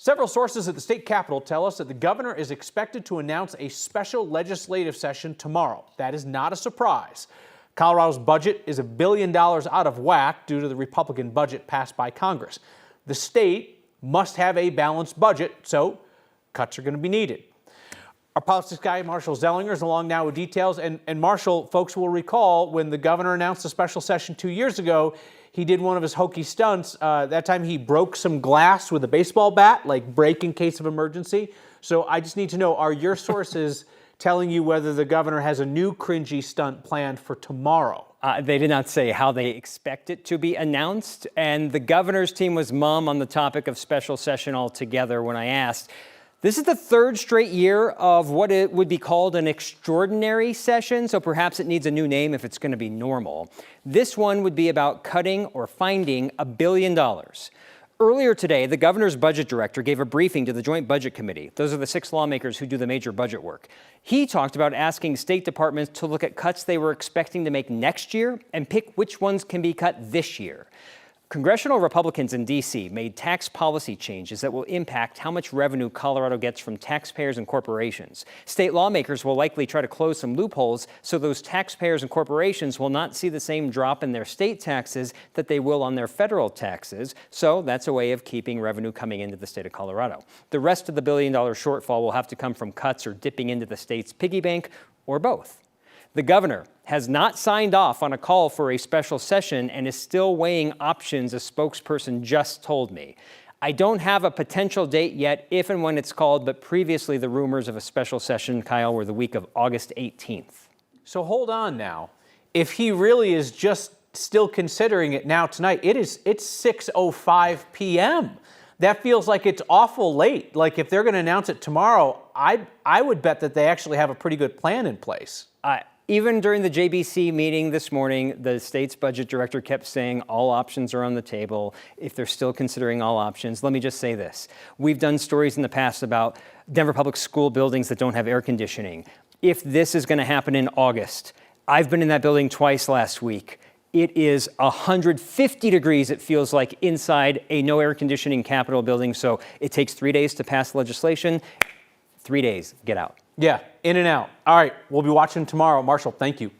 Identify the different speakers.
Speaker 1: Several sources at the state capitol tell us that the governor is expected to announce a special legislative session tomorrow. That is not a surprise. Colorado's budget is $1 billion out of whack due to the Republican budget passed by Congress. The state must have a balanced budget, so cuts are going to be needed. Our politics guy, Marshall Zellinger, is along now with details. And Marshall, folks will recall when the governor announced a special session 2 years ago, he did one of his hokey stunts. That time he broke some glass with a baseball bat, like break in case of emergency. So I just need to know, are your sources telling you whether the governor has a new cringy stunt planned for tomorrow?
Speaker 2: They did not say how they expect it to be announced. And the governor's team was mum on the topic of special session altogether when I asked. This is the third straight year of what it would be called an extraordinary session, so perhaps it needs a new name if it's going to be normal. This one would be about cutting or finding $1 billion. Earlier today, the governor's budget director gave a briefing to the Joint Budget Committee. Those are the 6 lawmakers who do the major budget work. He talked about asking state departments to look at cuts they were expecting to make next year and pick which ones can be cut this year. Congressional Republicans in D.C. made tax policy changes that will impact how much revenue Colorado gets from taxpayers and corporations. State lawmakers will likely try to close some loopholes so those taxpayers and corporations will not see the same drop in their state taxes that they will on their federal taxes. So that's a way of keeping revenue coming into the state of Colorado. The rest of the $1 billion shortfall will have to come from cuts or dipping into the state's piggy bank, or both. The governor has not signed off on a call for a special session and is still weighing options, a spokesperson just told me. I don't have a potential date yet if and when it's called, but previously the rumors of a special session, Kyle, were the week of August 18th.
Speaker 1: So hold on now. If he really is just still considering it now tonight, it's 6:05 p.m. That feels like it's awful late. Like if they're going to announce it tomorrow, I would bet that they actually have a pretty good plan in place.
Speaker 2: Even during the JBC meeting this morning, the state's budget director kept saying all options are on the table. If they're still considering all options, let me just say this. We've done stories in the past about Denver public school buildings that don't have air conditioning. If this is going to happen in August, I've been in that building twice last week. It is 150 degrees, it feels like, inside a no air conditioning Capitol building. So it takes 3 days to pass legislation. 3 days, get out.
Speaker 1: Yeah, in and out. All right, we'll be watching tomorrow. Marshall, thank you.